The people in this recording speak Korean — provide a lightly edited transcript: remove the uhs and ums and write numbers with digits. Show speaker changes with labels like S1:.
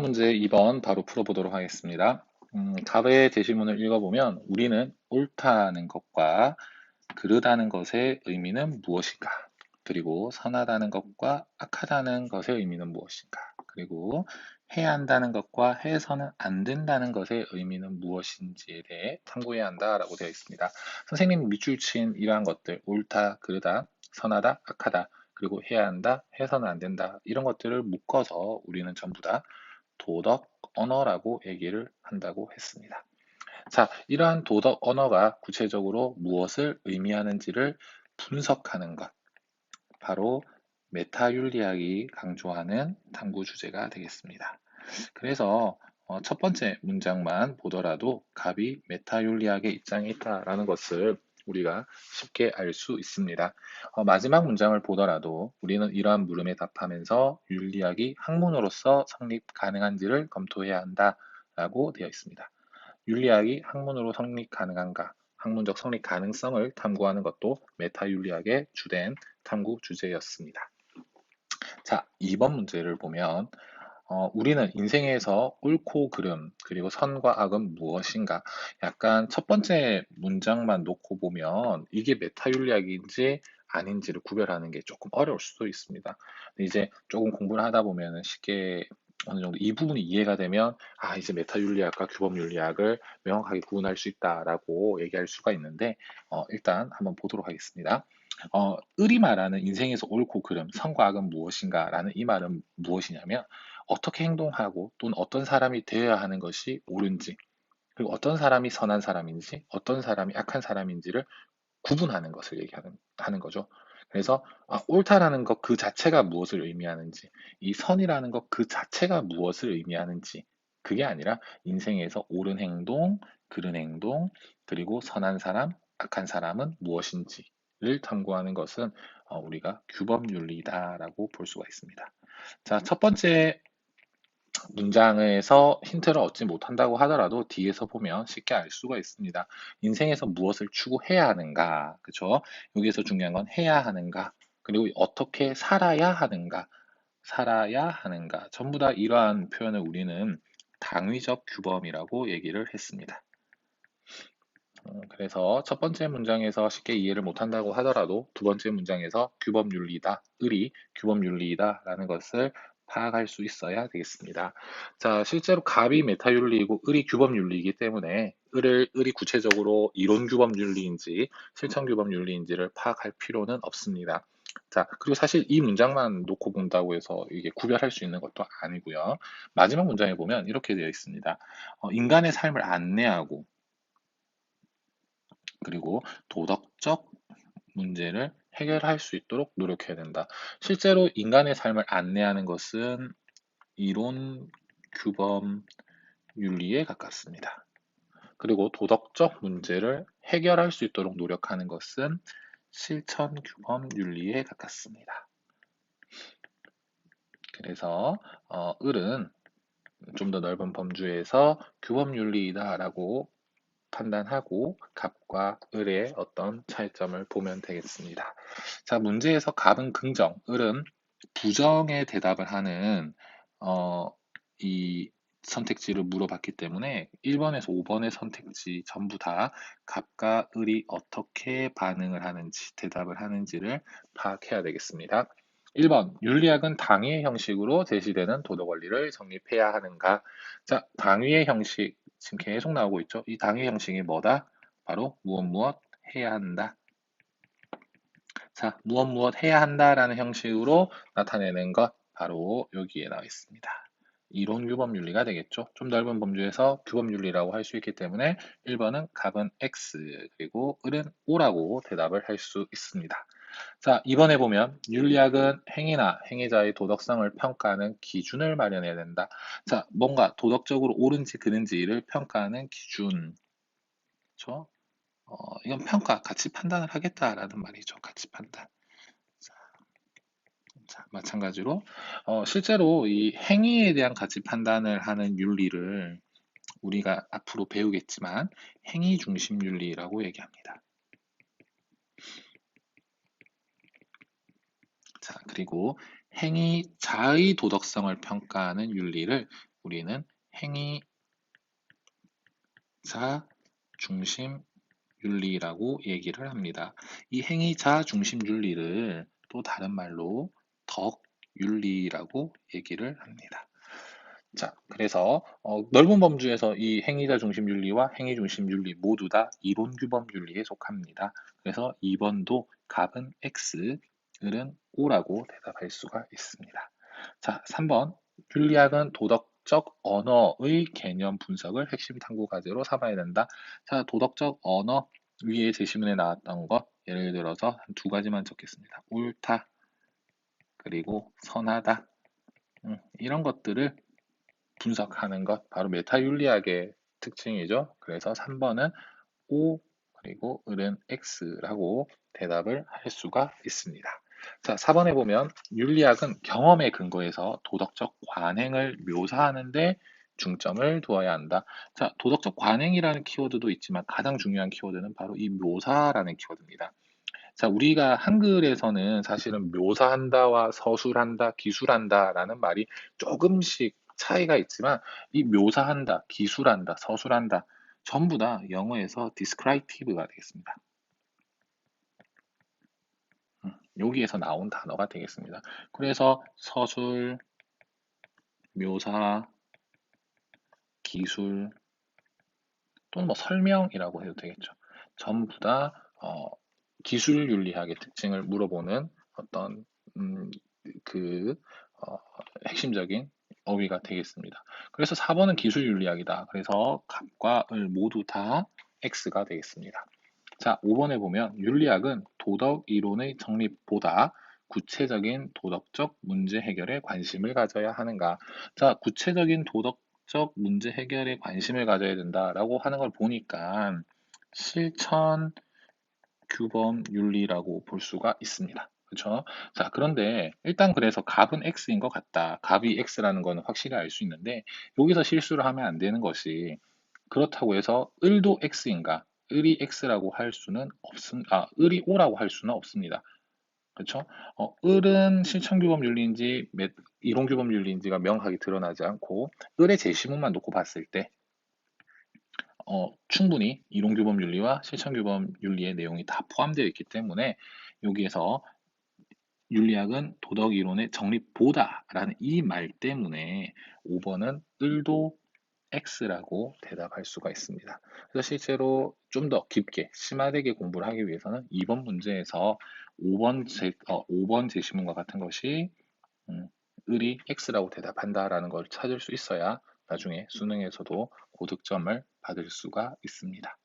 S1: 문제 2번 바로 풀어보도록 하겠습니다. 답의 제시문을 읽어보면 우리는 옳다는 것과 그르다는 것의 의미는 무엇인가? 그리고 선하다는 것과 악하다는 것의 의미는 무엇인가? 그리고 해야 한다는 것과 해서는 안 된다는 것의 의미는 무엇인지에 대해 탐구해야 한다라고 되어 있습니다. 선생님 밑줄 친 이러한 것들, 옳다, 그르다, 선하다, 악하다, 그리고 해야 한다, 해서는 안 된다, 이런 것들을 묶어서 우리는 전부 다 도덕 언어라고 얘기를 한다고 했습니다. 자, 이러한 도덕 언어가 구체적으로 무엇을 의미하는지를 분석하는 것, 바로 메타윤리학이 강조하는 탐구 주제가 되겠습니다. 그래서 첫 번째 문장만 보더라도 갑이 메타윤리학의 입장에 있다라는 것을 우리가 쉽게 알 수 있습니다. 마지막 문장을 보더라도 우리는 이러한 물음에 답하면서 윤리학이 학문으로서 성립 가능한지를 검토해야 한다라고 되어 있습니다. 윤리학이 학문으로 성립 가능한가, 학문적 성립 가능성을 탐구하는 것도 메타윤리학의 주된 탐구 주제였습니다. 자, 2번 문제를 보면 우리는 인생에서 옳고 그름, 그리고 선과 악은 무엇인가? 약간 첫 번째 문장만 놓고 보면 이게 메타윤리학인지 아닌지를 구별하는 게 조금 어려울 수도 있습니다. 근데 이제 조금 공부를 하다 보면 쉽게 어느 정도 이 부분이 이해가 되면 이제 메타윤리학과 규범윤리학을 명확하게 구분할 수 있다라고 얘기할 수가 있는데 일단 한번 보도록 하겠습니다. 을이 말하는 인생에서 옳고 그름, 선과 악은 무엇인가라는 이 말은 무엇이냐면 어떻게 행동하고 또는 어떤 사람이 되어야 하는 것이 옳은지, 그리고 어떤 사람이 선한 사람인지, 어떤 사람이 악한 사람인지를 구분하는 것을 하는 거죠. 그래서 옳다라는 것 그 자체가 무엇을 의미하는지, 이 선이라는 것 그 자체가 무엇을 의미하는지, 그게 아니라 인생에서 옳은 행동, 그른 행동, 그리고 선한 사람, 악한 사람은 무엇인지를 탐구하는 것은 우리가 규범윤리다라고 볼 수가 있습니다. 자, 첫 번째 문장에서 힌트를 얻지 못한다고 하더라도 뒤에서 보면 쉽게 알 수가 있습니다. 인생에서 무엇을 추구해야 하는가, 그죠? 여기에서 중요한 건 해야 하는가, 그리고 어떻게 살아야 하는가. 전부 다 이러한 표현을 우리는 당위적 규범이라고 얘기를 했습니다. 그래서 첫 번째 문장에서 쉽게 이해를 못한다고 하더라도 두 번째 문장에서 규범윤리다, 을이 규범윤리이다라는 것을 파악할 수 있어야 되겠습니다. 자, 실제로 갑이 메타윤리이고 을이 규범윤리이기 때문에 을이 구체적으로 이론 규범윤리인지 실천 규범윤리인지를 파악할 필요는 없습니다. 자, 그리고 사실 이 문장만 놓고 본다고 해서 이게 구별할 수 있는 것도 아니고요. 마지막 문장에 보면 이렇게 되어 있습니다. 인간의 삶을 안내하고 그리고 도덕적 문제를 해결할 수 있도록 노력해야 된다. 실제로 인간의 삶을 안내하는 것은 이론, 규범, 윤리에 가깝습니다. 그리고 도덕적 문제를 해결할 수 있도록 노력하는 것은 실천, 규범, 윤리에 가깝습니다. 그래서 을은 좀 더 넓은 범주에서 규범 윤리이다라고 판단하고 갑과 을의 어떤 차이점을 보면 되겠습니다. 자, 문제에서 갑은 긍정, 을은 부정의 대답을 하는 이 선택지를 물어봤기 때문에 1번에서 5번의 선택지 전부 다 갑과 을이 어떻게 반응을 하는지, 대답을 하는지를 파악해야 되겠습니다. 1번, 윤리학은 당위의 형식으로 제시되는 도덕 원리를 정립해야 하는가? 자, 당위의 형식, 지금 계속 나오고 있죠. 이 당위 형식이 뭐다? 바로 무엇 해야 한다. 자, 무엇 해야 한다라는 형식으로 나타내는 것 바로 여기에 나와 있습니다. 이론 규범 윤리가 되겠죠. 좀 넓은 범주에서 규범 윤리라고 할 수 있기 때문에 1번은 갑은 X 그리고 을은 O라고 대답을 할 수 있습니다. 자, 이번에 보면 윤리학은 행위나 행위자의 도덕성을 평가하는 기준을 마련해야 된다. 자, 뭔가 도덕적으로 옳은지 그른지를 평가하는 기준. 그렇죠? 이건 평가, 가치 판단을 하겠다라는 말이죠. 가치 판단. 자, 마찬가지로 실제로 이 행위에 대한 가치 판단을 하는 윤리를 우리가 앞으로 배우겠지만 행위 중심 윤리라고 얘기합니다. 자, 그리고 행위자의 도덕성을 평가하는 윤리를 우리는 행위자 중심 윤리라고 얘기를 합니다. 이 행위자 중심 윤리를 또 다른 말로 덕 윤리라고 얘기를 합니다. 자, 그래서 넓은 범주에서 이 행위자 중심 윤리와 행위 중심 윤리 모두 다 이론 규범 윤리에 속합니다. 그래서 2번도 값은 x, 을은 o라고 대답할 수가 있습니다. 자, 3번 윤리학은 도덕적 언어의 개념 분석을 핵심 탐구 과제로 삼아야 된다. 자, 도덕적 언어 위에 제시문에 나왔던 것 예를 들어서 한 두 가지만 적겠습니다. 옳다, 그리고 선하다, 이런 것들을 분석하는 것, 바로 메타윤리학의 특징이죠. 그래서 3번은 O 그리고 을은 X라고 대답을 할 수가 있습니다. 자, 4번에 보면 윤리학은 경험에 근거해서 도덕적 관행을 묘사하는데 중점을 두어야 한다. 자, 도덕적 관행이라는 키워드도 있지만 가장 중요한 키워드는 바로 이 묘사라는 키워드입니다. 자, 우리가 한글에서는 사실은 묘사한다와 서술한다, 기술한다라는 말이 조금씩 차이가 있지만 이 묘사한다, 기술한다, 서술한다 전부 다 영어에서 descriptive가 되겠습니다. 여기에서 나온 단어가 되겠습니다. 그래서 서술, 묘사, 기술 또는 뭐 설명이라고 해도 되겠죠. 전부 다 기술 윤리학의 특징을 물어보는 어떤 그 핵심적인 어휘가 되겠습니다. 그래서 4번은 기술 윤리학이다. 그래서 값과 을 모두 다 X가 되겠습니다. 자, 5번에 보면 윤리학은 도덕 이론의 정립보다 구체적인 도덕적 문제 해결에 관심을 가져야 하는가? 자, 구체적인 도덕적 문제 해결에 관심을 가져야 된다라고 하는 걸 보니까 실천 규범 윤리라고 볼 수가 있습니다. 그렇죠? 자, 그런데 일단 그래서 값은 x인 것 같다. 값이 x라는 거는 확실히 알 수 있는데 여기서 실수를 하면 안 되는 것이 그렇다고 해서 을도 x인가? 을이 x라고 할 수는 을이 o라고 할 수는 없습니다. 그렇죠? 을은 실천규범 윤리인지 이론규범 윤리인지가 명확하게 드러나지 않고 을의 제시문만 놓고 봤을 때 충분히 이론규범 윤리와 실천규범 윤리의 내용이 다 포함되어 있기 때문에 여기에서 윤리학은 도덕 이론의 정립보다라는 이 말 때문에 5번은 을도 X라고 대답할 수가 있습니다. 그래서 실제로 좀 더 깊게 심화되게 공부를 하기 위해서는 2번 문제에서 5번 제시문과 같은 것이 을이 X라고 대답한다라는 걸 찾을 수 있어야 나중에 수능에서도 고득점을 받을 수가 있습니다.